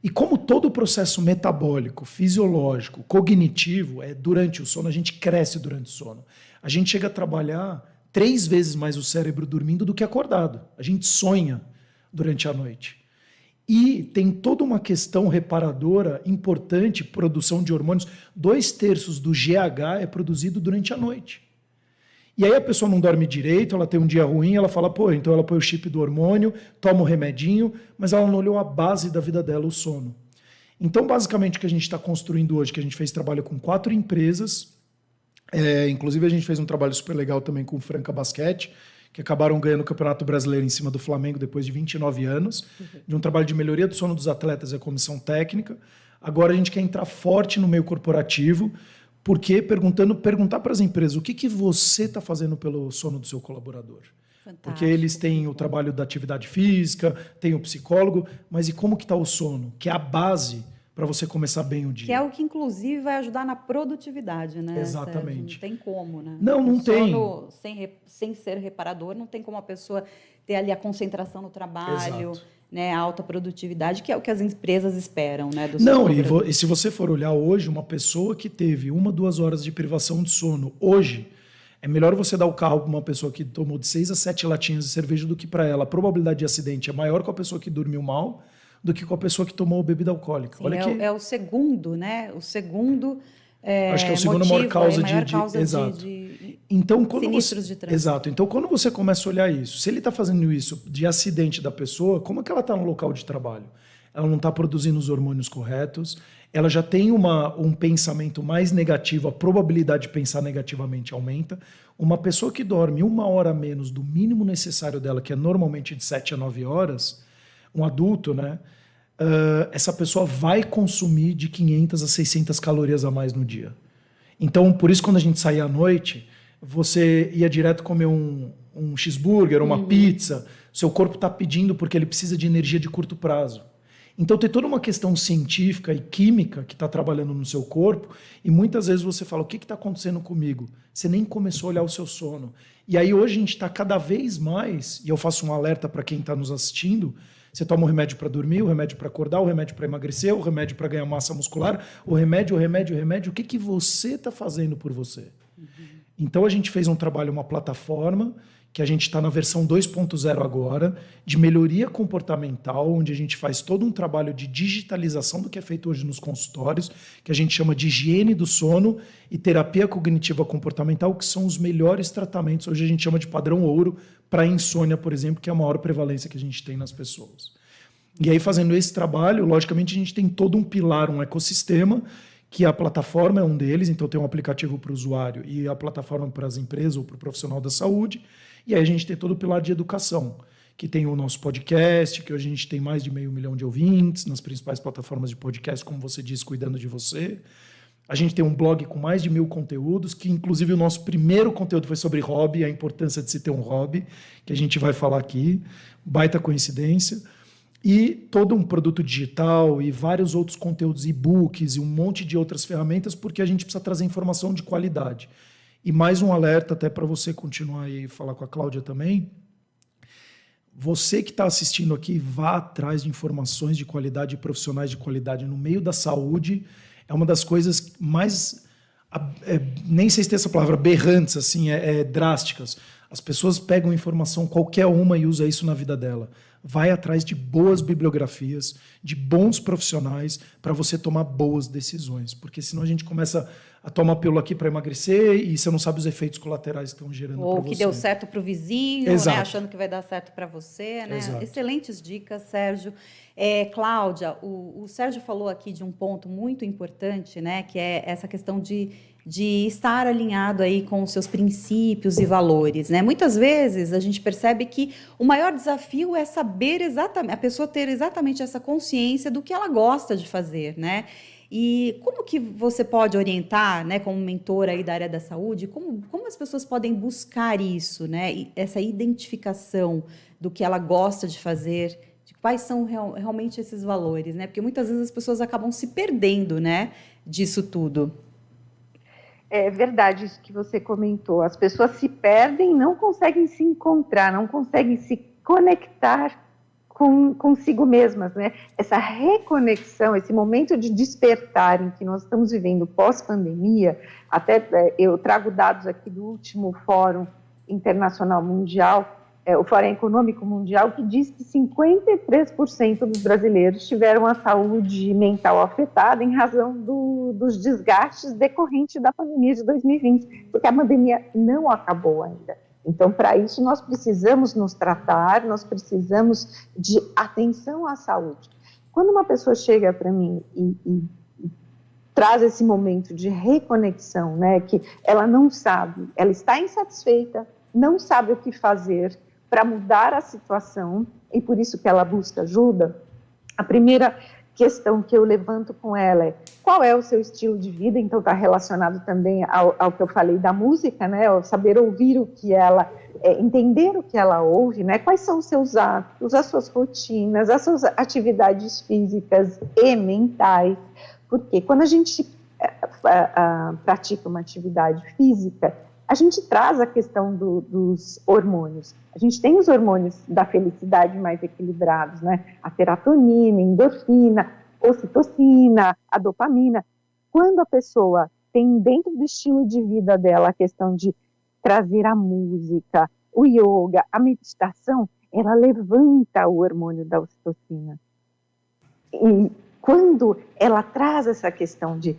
E como todo o processo metabólico, fisiológico, cognitivo, durante o sono, a gente cresce durante o sono. A gente chega a trabalhar 3 vezes mais o cérebro dormindo do que acordado. A gente sonha durante a noite. E tem toda uma questão reparadora importante, produção de hormônios. 2/3 do GH é produzido durante a noite. E aí a pessoa não dorme direito, ela tem um dia ruim, ela fala, então ela põe o chip do hormônio, toma o remedinho, mas ela não olhou a base da vida dela, o sono. Então, basicamente, o que a gente está construindo hoje, que a gente fez trabalho com 4 empresas, inclusive a gente fez um trabalho super legal também com o Franca Basquete, que acabaram ganhando o Campeonato Brasileiro em cima do Flamengo depois de 29 anos, de um trabalho de melhoria do sono dos atletas e a comissão técnica. Agora a gente quer entrar forte no meio corporativo, porque perguntar para as empresas o que você está fazendo pelo sono do seu colaborador. Fantástico. Porque eles têm o trabalho da atividade física, tem o psicólogo, mas e como que está o sono? Que é a base para você começar bem o dia. Que é o que, inclusive, vai ajudar na produtividade, né? Exatamente. Não tem como, né? Não tem. Sono, sem ser reparador, não tem como a pessoa ter ali a concentração no trabalho, né, a alta produtividade, que é o que as empresas esperam, né? E se você for olhar hoje, uma pessoa que teve 1, 2 horas de privação de sono, hoje, É melhor você dar o carro para uma pessoa que tomou de 6 a 7 latinhas de cerveja do que para ela. A probabilidade de acidente é maior com a pessoa que dormiu mal do que com a pessoa que tomou bebida alcoólica. Sim, Olha é o segundo, né? O segundo acho que é o segundo maior causa exato. Então, quando sinistros de trânsito. Exato. Então, quando você começa a olhar isso, se ele está fazendo isso de acidente da pessoa, como é que ela está no local de trabalho? Ela não está produzindo os hormônios corretos, ela já tem um pensamento mais negativo, a probabilidade de pensar negativamente aumenta. Uma pessoa que dorme 1 hora a menos do mínimo necessário dela, que é normalmente de 7 a 9 horas, um adulto, né? Essa pessoa vai consumir de 500 a 600 calorias a mais no dia. Então, por isso, quando a gente saía à noite, você ia direto comer um cheeseburger, uma pizza, seu corpo está pedindo porque ele precisa de energia de curto prazo. Então, tem toda uma questão científica e química que está trabalhando no seu corpo, e muitas vezes você fala, o que está acontecendo comigo? Você nem começou a olhar o seu sono. E aí, hoje, a gente está cada vez mais, e eu faço um alerta para quem está nos assistindo, você toma um remédio para dormir, o remédio para acordar, o remédio para emagrecer, o remédio para ganhar massa muscular, o remédio. O que você está fazendo por você? Então, a gente fez um trabalho, uma plataforma, que a gente está na versão 2.0 agora, de melhoria comportamental, onde a gente faz todo um trabalho de digitalização do que é feito hoje nos consultórios, que a gente chama de higiene do sono e terapia cognitiva comportamental, que são os melhores tratamentos. Hoje a gente chama de padrão ouro para insônia, por exemplo, que é a maior prevalência que a gente tem nas pessoas. E aí, fazendo esse trabalho, logicamente, a gente tem todo um pilar, um ecossistema, que a plataforma é um deles, então tem um aplicativo para o usuário e a plataforma para as empresas ou para o profissional da saúde. E aí a gente tem todo o pilar de educação, que tem o nosso podcast, que hoje a gente tem mais de 500 mil de ouvintes nas principais plataformas de podcast, como você disse, cuidando de você. A gente tem um blog com mais de 1000 conteúdos, que inclusive o nosso primeiro conteúdo foi sobre hobby, a importância de se ter um hobby, que a gente vai falar aqui, baita coincidência. E todo um produto digital e vários outros conteúdos, e-books e um monte de outras ferramentas, porque a gente precisa trazer informação de qualidade. E mais um alerta até para você continuar aí e falar com a Cláudia também. Você que está assistindo aqui, vá atrás de informações de qualidade e profissionais de qualidade no meio da saúde. É uma das coisas mais, nem sei se tem essa palavra, berrantes, assim, drásticas. As pessoas pegam informação qualquer uma e usam isso na vida dela. Vai atrás de boas bibliografias, de bons profissionais, para você tomar boas decisões. Porque senão a gente começa a tomar pílula aqui para emagrecer e você não sabe os efeitos colaterais que estão gerando para você. Ou que deu certo para o vizinho, né, achando que vai dar certo para você. Né? Excelentes dicas, Sérgio. Cláudia, o Sérgio falou aqui de um ponto muito importante, né, que é essa questão de estar alinhado aí com os seus princípios e valores, né? Muitas vezes a gente percebe que o maior desafio é saber exatamente, a pessoa ter exatamente essa consciência do que ela gosta de fazer, né? E como que você pode orientar, né, como mentora aí da área da saúde, como as pessoas podem buscar isso, né? E essa identificação do que ela gosta de fazer, de quais são realmente esses valores, né? Porque muitas vezes as pessoas acabam se perdendo, né, disso tudo. É verdade isso que você comentou. As pessoas se perdem, não conseguem se encontrar, não conseguem se conectar consigo mesmas, né? Essa reconexão, esse momento de despertar em que nós estamos vivendo pós-pandemia, até eu trago dados aqui do último Fórum Internacional Mundial, o Fórum Econômico Mundial, que diz que 53% dos brasileiros tiveram a saúde mental afetada em razão dos desgastes decorrentes da pandemia de 2020, porque a pandemia não acabou ainda. Então, para isso, nós precisamos nos tratar, nós precisamos de atenção à saúde. Quando uma pessoa chega para mim e traz esse momento de reconexão, né, que ela não sabe, ela está insatisfeita, não sabe o que fazer para mudar a situação, e por isso que ela busca ajuda, a primeira questão que eu levanto com ela é qual é o seu estilo de vida, então está relacionado também ao que eu falei da música, né, ao saber ouvir o que ela, entender o que ela ouve, né, quais são os seus hábitos, as suas rotinas, as suas atividades físicas e mentais, porque quando a gente pratica uma atividade física, a gente traz a questão dos hormônios. A gente tem os hormônios da felicidade mais equilibrados, né? A serotonina, a endorfina, a ocitocina, a dopamina. Quando a pessoa tem dentro do estilo de vida dela a questão de trazer a música, o yoga, a meditação, ela levanta o hormônio da ocitocina. E quando ela traz essa questão de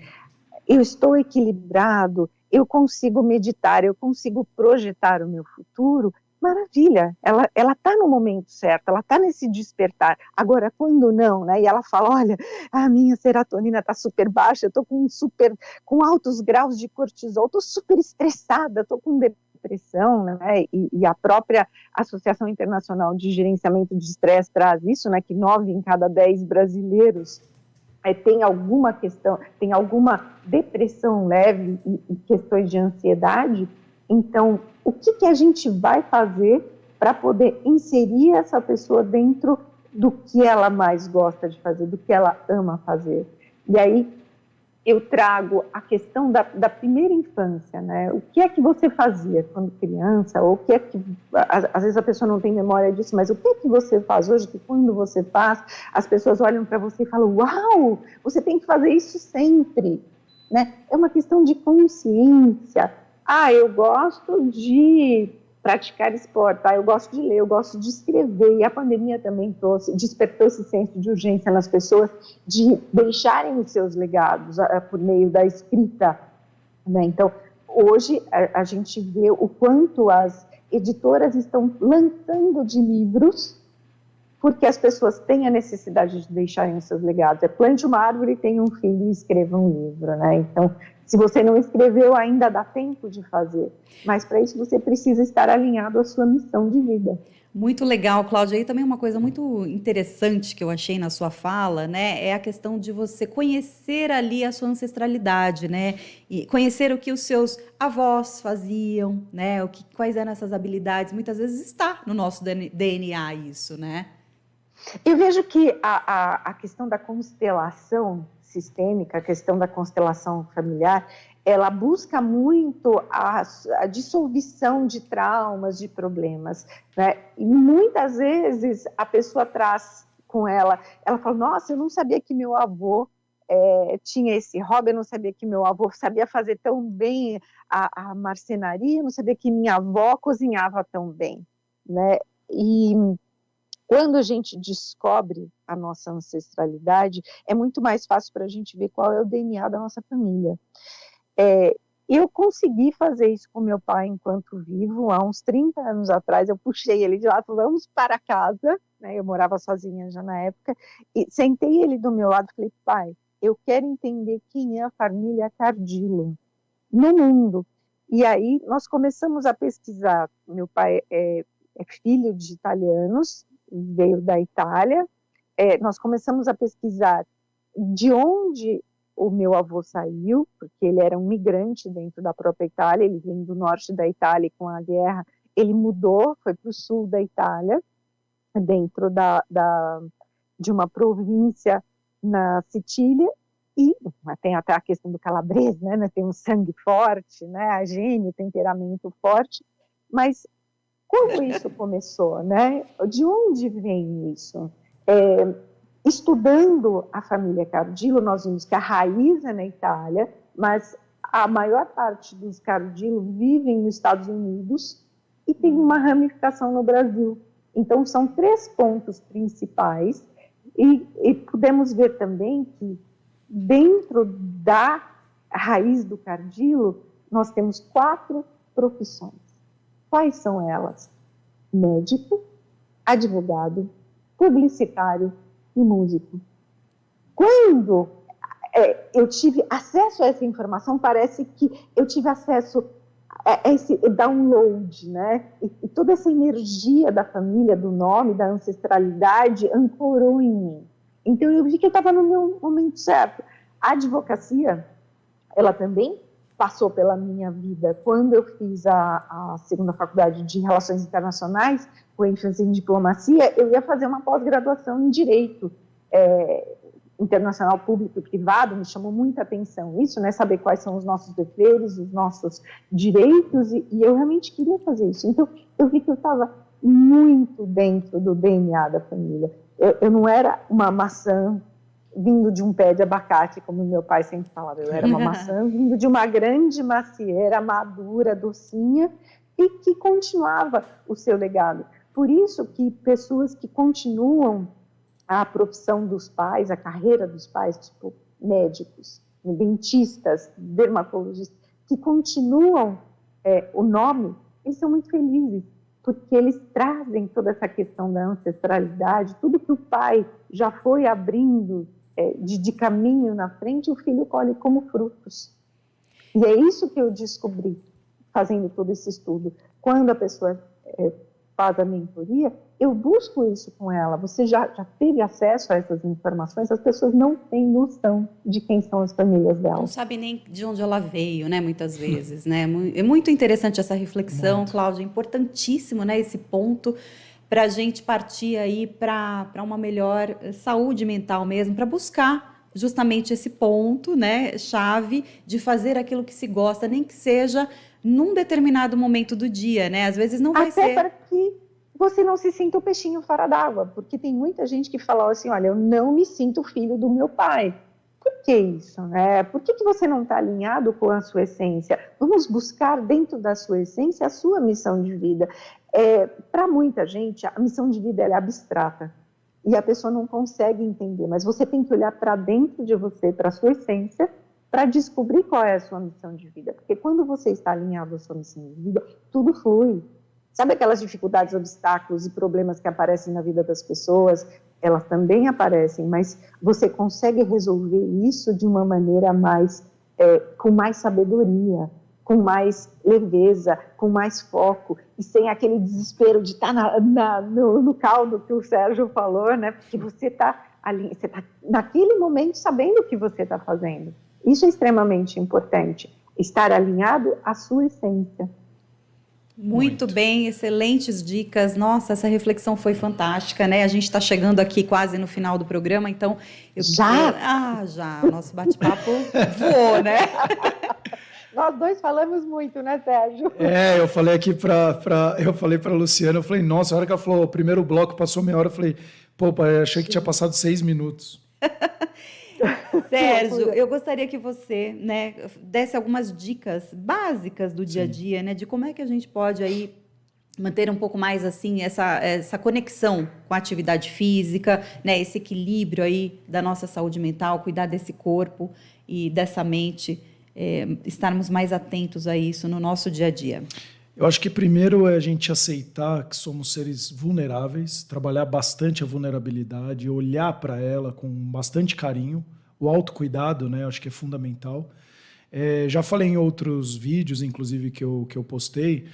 eu estou equilibrado, eu consigo meditar, eu consigo projetar o meu futuro, maravilha, ela está no momento certo, ela está nesse despertar. Agora, quando não, né? E ela fala, olha, a minha serotonina está super baixa, eu estou com altos graus de cortisol, estou super estressada, estou com depressão, né? E a própria Associação Internacional de Gerenciamento de Estresse traz isso, né? Que 9 em cada 10 brasileiros tem alguma questão, tem alguma depressão leve e questões de ansiedade. Então, o que a gente vai fazer para poder inserir essa pessoa dentro do que ela mais gosta de fazer, do que ela ama fazer? E aí eu trago a questão da primeira infância, né? O que é que você fazia quando criança? Ou o que é que, às vezes a pessoa não tem memória disso, mas o que é que você faz hoje que quando você faz, as pessoas olham para você e falam, uau, você tem que fazer isso sempre, né? É uma questão de consciência. Eu gosto de praticar esporte, eu gosto de ler, eu gosto de escrever, e a pandemia também despertou esse senso de urgência nas pessoas de deixarem os seus legados por meio da escrita, né? Então, hoje a gente vê o quanto as editoras estão lançando de livros, porque as pessoas têm a necessidade de deixarem os seus legados. Plante uma árvore, tenha um filho e escreva um livro, né? Então, se você não escreveu, ainda dá tempo de fazer. Mas para isso você precisa estar alinhado à sua missão de vida. Muito legal, Cláudia. E também uma coisa muito interessante que eu achei na sua fala, né, é a questão de você conhecer ali a sua ancestralidade, né, e conhecer o que os seus avós faziam, né, quais eram essas habilidades. Muitas vezes está no nosso DNA isso, né? Eu vejo que a questão da constelação sistêmica, a questão da constelação familiar, ela busca muito a dissolução de traumas, de problemas, né? E muitas vezes a pessoa traz com ela fala, nossa, eu não sabia que meu avô tinha esse hobby, eu não sabia que meu avô sabia fazer tão bem a marcenaria, eu não sabia que minha avó cozinhava tão bem, né? E quando a gente descobre a nossa ancestralidade, é muito mais fácil para a gente ver qual é o DNA da nossa família. Eu consegui fazer isso com meu pai enquanto vivo. Há uns 30 anos atrás, eu puxei ele de lá, falei, vamos para casa, né? Eu morava sozinha já na época, e sentei ele do meu lado e falei, pai, eu quero entender quem é a família Cardillo no mundo. E aí nós começamos a pesquisar. Meu pai é filho de italianos, veio da Itália. Nós começamos a pesquisar de onde o meu avô saiu, porque ele era um migrante dentro da própria Itália, ele vem do norte da Itália e com a guerra ele mudou, foi para o sul da Itália, dentro de uma província na Sicília, e tem até a questão do calabrese, né? Tem um sangue forte, né? A gênio, temperamento forte, mas como isso começou, né? De onde vem isso? Estudando a família Cardillo, nós vimos que a raiz é na Itália, mas a maior parte dos Cardillo vivem nos Estados Unidos e tem uma ramificação no Brasil. Então, são 3 pontos principais e podemos ver também que dentro da raiz do Cardillo, nós temos 4 profissões. Quais são elas? Médico, advogado, publicitário e músico. Quando eu tive acesso a essa informação, parece que eu tive acesso a esse download, né? E toda essa energia da família, do nome, da ancestralidade, ancorou em mim. Então eu vi que eu estava no meu momento certo. A advocacia, ela também passou pela minha vida. Quando eu fiz a segunda faculdade de Relações Internacionais, com ênfase em diplomacia, eu ia fazer uma pós-graduação em Direito Internacional Público e Privado. Me chamou muita atenção isso, né? Saber quais são os nossos deveres, os nossos direitos, e eu realmente queria fazer isso. Então, eu vi que eu estava muito dentro do DNA da família. Eu não era uma maçã vindo de um pé de abacate, como meu pai sempre falava, eu era uma maçã vindo de uma grande macieira madura, docinha, e que continuava o seu legado. Por isso que pessoas que continuam a profissão dos pais, a carreira dos pais, tipo médicos, dentistas, dermatologistas, que continuam o nome, eles são muito felizes, porque eles trazem toda essa questão da ancestralidade, tudo que o pai já foi abrindo de caminho na frente, o filho colhe como frutos. E é isso que eu descobri fazendo todo esse estudo. Quando a pessoa faz a mentoria, eu busco isso com ela. Você já teve acesso a essas informações? As pessoas não têm noção de quem são as famílias delas. Não sabe nem de onde ela veio, né? Muitas vezes, né? É muito interessante essa reflexão, Cláudia, importantíssimo, né? Esse ponto para a gente partir aí para uma melhor saúde mental mesmo, para buscar justamente esse ponto, né? Chave de fazer aquilo que se gosta, nem que seja num determinado momento do dia, né? Às vezes não vai ser... Até para que você não se sinta o peixinho fora d'água, porque tem muita gente que fala assim, olha, eu não me sinto filho do meu pai. Por que isso, né? Por que você não está alinhado com a sua essência? Vamos buscar dentro da sua essência a sua missão de vida. Para muita gente, a missão de vida é abstrata e a pessoa não consegue entender, mas você tem que olhar para dentro de você, para a sua essência, para descobrir qual é a sua missão de vida. Porque quando você está alinhado à sua missão de vida, tudo flui. Sabe aquelas dificuldades, obstáculos e problemas que aparecem na vida das pessoas? Elas também aparecem, mas você consegue resolver isso de uma maneira com mais sabedoria, com mais leveza, com mais foco, e sem aquele desespero de estar no caldo que o Sérgio falou, né? Porque você está naquele momento sabendo o que você está fazendo. Isso é extremamente importante, estar alinhado à sua essência. Muito bem, excelentes dicas. Nossa, essa reflexão foi fantástica, né? A gente está chegando aqui quase no final do programa, então... Já! O nosso bate-papo voou, né? Nós dois falamos muito, né, Sérgio? Eu falei aqui eu falei para a Luciana, eu falei, nossa, a hora que ela falou, o primeiro bloco passou meia hora, eu falei, pô, pai, achei que tinha passado 6 minutos. Sérgio, eu gostaria que você, né, desse algumas dicas básicas do dia a dia, né, de como é que a gente pode aí manter um pouco mais assim essa conexão com a atividade física, né, esse equilíbrio aí da nossa saúde mental, cuidar desse corpo e dessa mente, estarmos mais atentos a isso no nosso dia a dia. Eu acho que primeiro é a gente aceitar que somos seres vulneráveis, trabalhar bastante a vulnerabilidade, olhar para ela com bastante carinho, o autocuidado, né, acho que é fundamental. Já falei em outros vídeos, inclusive, que eu postei,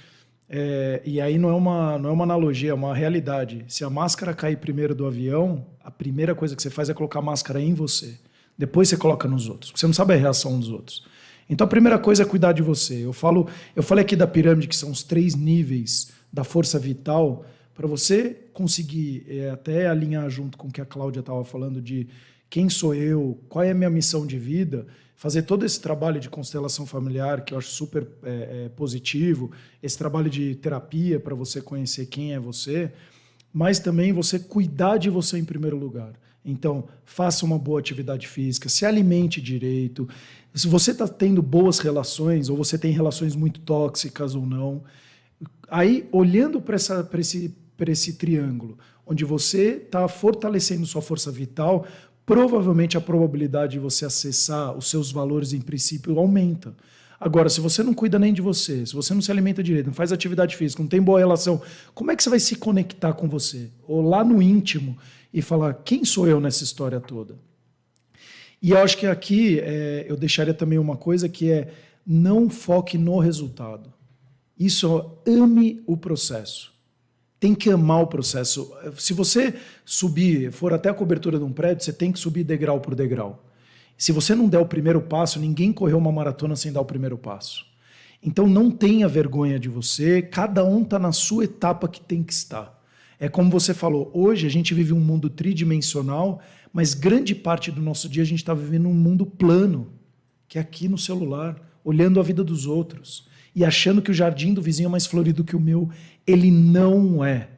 e aí não é uma analogia, é uma realidade. Se a máscara cair primeiro do avião, a primeira coisa que você faz é colocar a máscara em você. Depois você coloca nos outros, porque você não sabe a reação dos outros. Então a primeira coisa é cuidar de você. Eu falei aqui da pirâmide, que são os 3 níveis da força vital, para você conseguir até alinhar junto com o que a Cláudia estava falando de quem sou eu, qual é a minha missão de vida, fazer todo esse trabalho de constelação familiar, que eu acho super positivo, esse trabalho de terapia para você conhecer quem é você, mas também você cuidar de você em primeiro lugar. Então, faça uma boa atividade física, se alimente direito. Se você está tendo boas relações, ou você tem relações muito tóxicas ou não, aí, olhando para esse triângulo, onde você está fortalecendo sua força vital, provavelmente a probabilidade de você acessar os seus valores em princípio aumenta. Agora, se você não cuida nem de você, se você não se alimenta direito, não faz atividade física, não tem boa relação, como é que você vai se conectar com você? Ou lá no íntimo e falar, quem sou eu nessa história toda? E eu acho que aqui eu deixaria também uma coisa que é não foque no resultado. Isso, ame o processo. Tem que amar o processo. Se você for até a cobertura de um prédio, você tem que subir degrau por degrau. Se você não der o primeiro passo, ninguém correu uma maratona sem dar o primeiro passo. Então não tenha vergonha de você, cada um está na sua etapa que tem que estar. É como você falou, hoje a gente vive um mundo tridimensional, mas grande parte do nosso dia a gente está vivendo um mundo plano, que é aqui no celular, olhando a vida dos outros e achando que o jardim do vizinho é mais florido que o meu. Ele não é.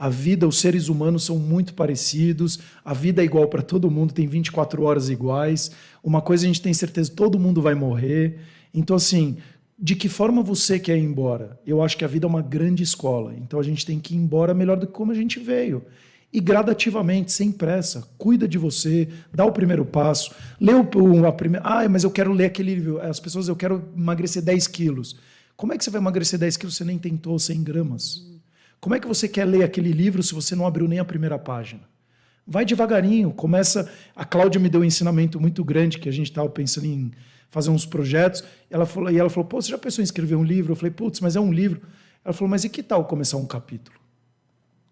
A vida, os seres humanos são muito parecidos, a vida é igual para todo mundo, tem 24 horas iguais. Uma coisa a gente tem certeza, todo mundo vai morrer. Então, assim, de que forma você quer ir embora? Eu acho que a vida é uma grande escola, então a gente tem que ir embora melhor do que como a gente veio. E gradativamente, sem pressa, cuida de você, dá o primeiro passo, lê a primeira... mas eu quero ler aquele livro. As pessoas, eu quero emagrecer 10 quilos. Como é que você vai emagrecer 10 quilos se você nem tentou 100 gramas? Como é que você quer ler aquele livro se você não abriu nem a primeira página? Vai devagarinho, começa... A Cláudia me deu um ensinamento muito grande, que a gente estava pensando em fazer uns projetos, e ela falou, pô, você já pensou em escrever um livro? Eu falei, putz, mas é um livro. Ela falou, mas e que tal começar um capítulo?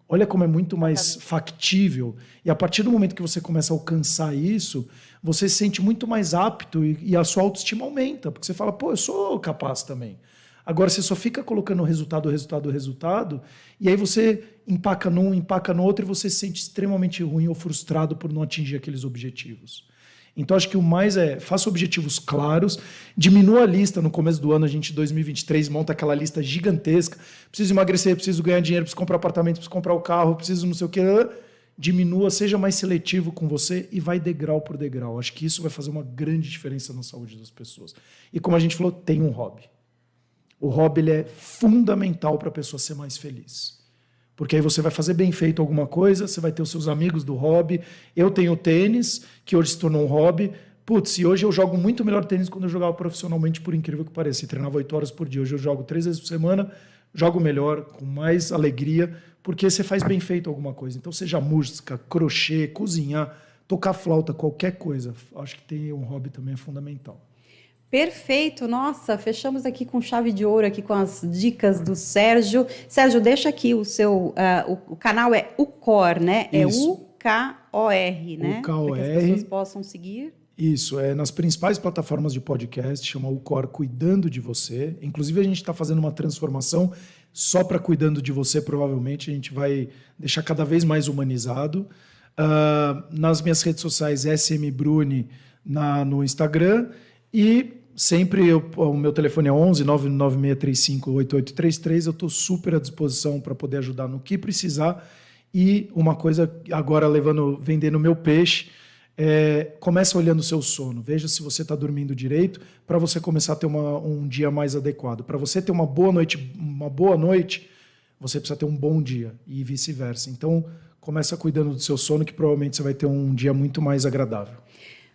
Olha como é muito mais factível. E a partir do momento que você começa a alcançar isso, você se sente muito mais apto e a sua autoestima aumenta, porque você fala, pô, eu sou capaz também. Agora você só fica colocando resultado, e aí você empaca num, empaca no outro, e você se sente extremamente ruim ou frustrado por não atingir aqueles objetivos. Então, acho que o mais faça objetivos claros, diminua a lista. No começo do ano, a gente, em 2023, monta aquela lista gigantesca. Preciso emagrecer, preciso ganhar dinheiro, preciso comprar apartamento, preciso comprar o carro, preciso não sei o quê. Diminua, seja mais seletivo com você e vai degrau por degrau. Acho que isso vai fazer uma grande diferença na saúde das pessoas. E como a gente falou, tem um hobby. O hobby ele é fundamental para a pessoa ser mais feliz. Porque aí você vai fazer bem feito alguma coisa, você vai ter os seus amigos do hobby. Eu tenho tênis, que hoje se tornou um hobby. Putz, e hoje eu jogo muito melhor tênis quando eu jogava profissionalmente, por incrível que pareça. E treinava 8 horas por dia. Hoje eu jogo 3 vezes por semana, jogo melhor, com mais alegria, porque você faz bem feito alguma coisa. Então, seja música, crochê, cozinhar, tocar flauta, qualquer coisa. Acho que ter um hobby também é fundamental. Perfeito, nossa, fechamos aqui com chave de ouro, aqui com as dicas do Sérgio. Sérgio, deixa aqui o seu, o canal é UCOR, né? É U-K-O-R, né? UKOR. Para que as pessoas possam seguir. Isso, é nas principais plataformas de podcast, chama UCOR Cuidando de Você. Inclusive, a gente está fazendo uma transformação só para Cuidando de Você, provavelmente. A gente vai deixar cada vez mais humanizado. Nas minhas redes sociais, SM Bruni no Instagram. E sempre o meu telefone é 11 99635 8833. Eu estou super à disposição para poder ajudar no que precisar. E uma coisa, agora vendendo meu peixe, começa olhando o seu sono. Veja se você está dormindo direito para você começar a ter um dia mais adequado. Para você ter uma boa noite, você precisa ter um bom dia e vice-versa. Então, começa cuidando do seu sono, que provavelmente você vai ter um dia muito mais agradável.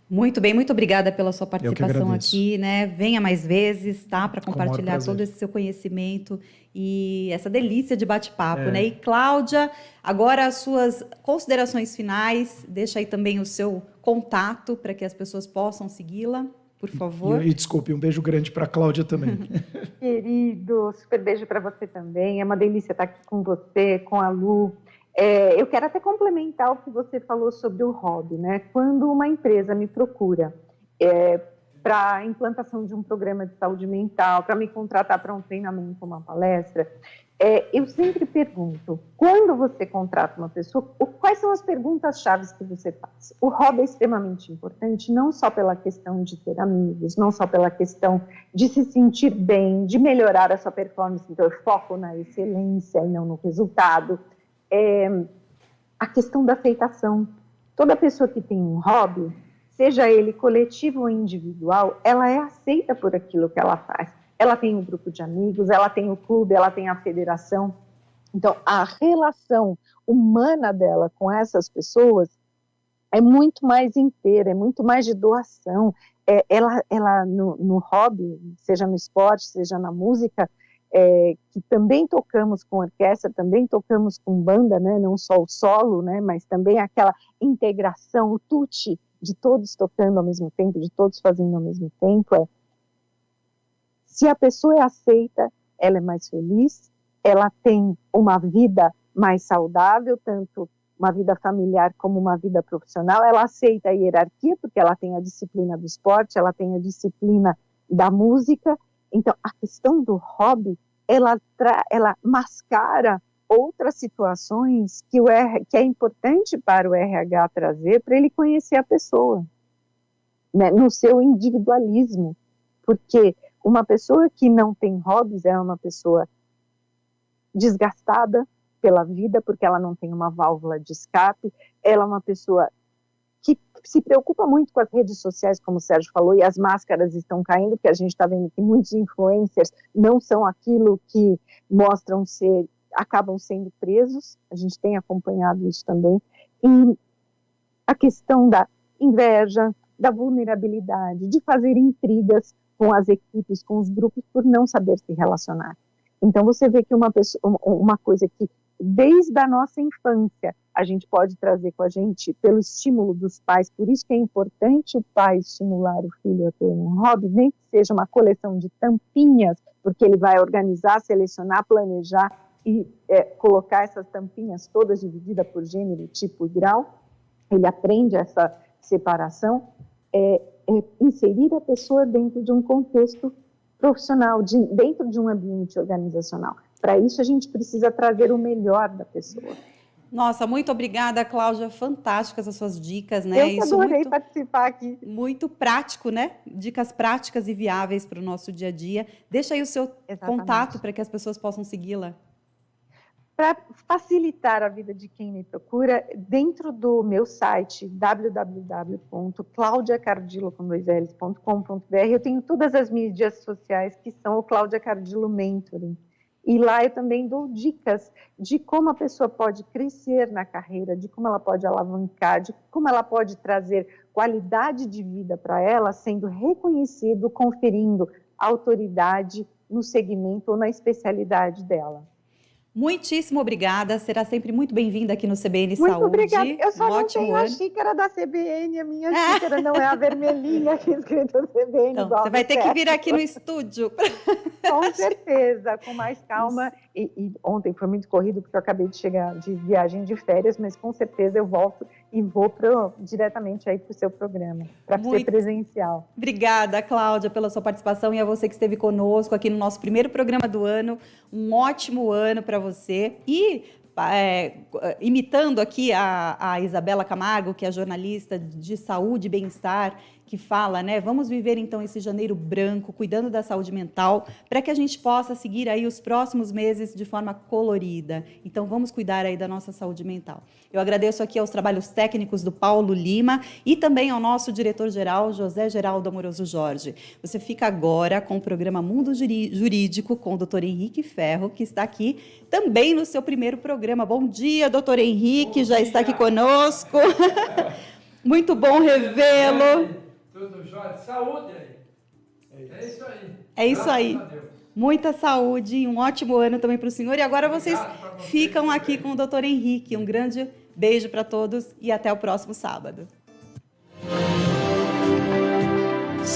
Muito bem, muito obrigada pela sua participação aqui, né? Venha mais vezes, tá? Para compartilhar todo esse seu conhecimento e essa delícia de bate-papo, né? E Cláudia, agora as suas considerações finais, deixa aí também o seu contato para que as pessoas possam segui-la, por favor. E desculpe, um beijo grande para a Cláudia também. Querido, super beijo para você também. É uma delícia estar aqui com você, com a Lu. Eu quero até complementar o que você falou sobre o hobby, né? Quando uma empresa me procura para a implantação de um programa de saúde mental, para me contratar para um treinamento, uma palestra, eu sempre pergunto, quando você contrata uma pessoa, quais são as perguntas-chave que você faz? O hobby é extremamente importante, não só pela questão de ter amigos, não só pela questão de se sentir bem, de melhorar a sua performance, então eu foco na excelência e não no resultado. A questão da aceitação. Toda pessoa que tem um hobby, seja ele coletivo ou individual, ela é aceita por aquilo que ela faz. Ela tem um grupo de amigos, ela tem o clube, ela tem a federação. Então, a relação humana dela com essas pessoas é muito mais inteira, é muito mais de doação. Ela no hobby, seja no esporte, seja na música, que também tocamos com orquestra, também tocamos com banda, né? Não só o solo, né? Mas também aquela integração, o tutti de todos tocando ao mesmo tempo, de todos fazendo ao mesmo tempo. Se a pessoa é aceita, ela é mais feliz, ela tem uma vida mais saudável, tanto uma vida familiar como uma vida profissional, ela aceita a hierarquia, porque ela tem a disciplina do esporte, ela tem a disciplina da música. Então, a questão do hobby, ela mascara outras situações que é importante para o RH trazer, para ele conhecer a pessoa, né, no seu individualismo. Porque uma pessoa que não tem hobbies é uma pessoa desgastada, pela vida, porque ela não tem uma válvula de escape, ela é uma pessoa que se preocupa muito com as redes sociais, como o Sérgio falou, e as máscaras estão caindo, porque a gente está vendo que muitos influencers não são aquilo que mostram ser, acabam sendo presos, a gente tem acompanhado isso também, e a questão da inveja, da vulnerabilidade, de fazer intrigas com as equipes, com os grupos, por não saber se relacionar. Então você vê que uma coisa que desde a nossa infância a gente pode trazer com a gente pelo estímulo dos pais, por isso que é importante o pai estimular o filho a ter um hobby, nem que seja uma coleção de tampinhas, porque ele vai organizar, selecionar, planejar e colocar essas tampinhas todas divididas por gênero, tipo e grau, ele aprende essa separação, inserir a pessoa dentro de um contexto profissional, dentro de um ambiente organizacional. Para isso, a gente precisa trazer o melhor da pessoa. Nossa, muito obrigada, Cláudia. Fantásticas as suas dicas, né? Eu adorei participar aqui. Muito prático, né? Dicas práticas e viáveis para o nosso dia a dia. Deixa aí o seu contato para que as pessoas possam segui-la. Para facilitar a vida de quem me procura, dentro do meu site www.claudiacardilo.com.br, eu tenho todas as mídias sociais que são o Cláudia Cardilo Mentoring. E lá eu também dou dicas de como a pessoa pode crescer na carreira, de como ela pode alavancar, de como ela pode trazer qualidade de vida para ela, sendo reconhecido, conferindo autoridade no segmento ou na especialidade dela. Muitíssimo obrigada, será sempre muito bem-vinda aqui no CBN Muito Saúde. Muito obrigada, eu só não tenho ano. A xícara da CBN, a minha xícara não é a vermelhinha aqui escrito CBN. Então, você vai ter que vir aqui no estúdio. Com certeza, com mais calma. E ontem foi muito corrido, porque eu acabei de chegar de viagem de férias, mas com certeza eu volto e vou diretamente aí para o seu programa, para ser presencial. Obrigada, Cláudia, pela sua participação e a você que esteve conosco aqui no nosso primeiro programa do ano. Um ótimo ano para você. E imitando aqui a Isabela Camargo, que é jornalista de saúde e bem-estar, que fala, né? Vamos viver então esse janeiro branco, cuidando da saúde mental, para que a gente possa seguir aí os próximos meses de forma colorida. Então vamos cuidar aí da nossa saúde mental. Eu agradeço aqui aos trabalhos técnicos do Paulo Lima e também ao nosso diretor-geral, José Geraldo Amoroso Jorge. Você fica agora com o programa Mundo Jurídico com o Dr. Henrique Ferro, que está aqui também no seu primeiro programa. Bom dia, doutor Henrique, já está aqui conosco. Muito bom revê-lo. Tudo jóia? Saúde aí. É isso aí. É isso aí. Muita saúde e um ótimo ano também para o senhor. E agora vocês ficam aqui com o doutor Henrique. Um grande beijo para todos e até o próximo sábado.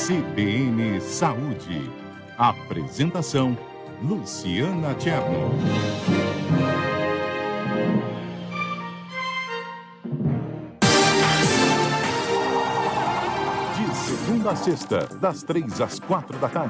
CBN Saúde. Apresentação: Luciana Tcherno. De segunda a sexta, das 3 às 4 da tarde.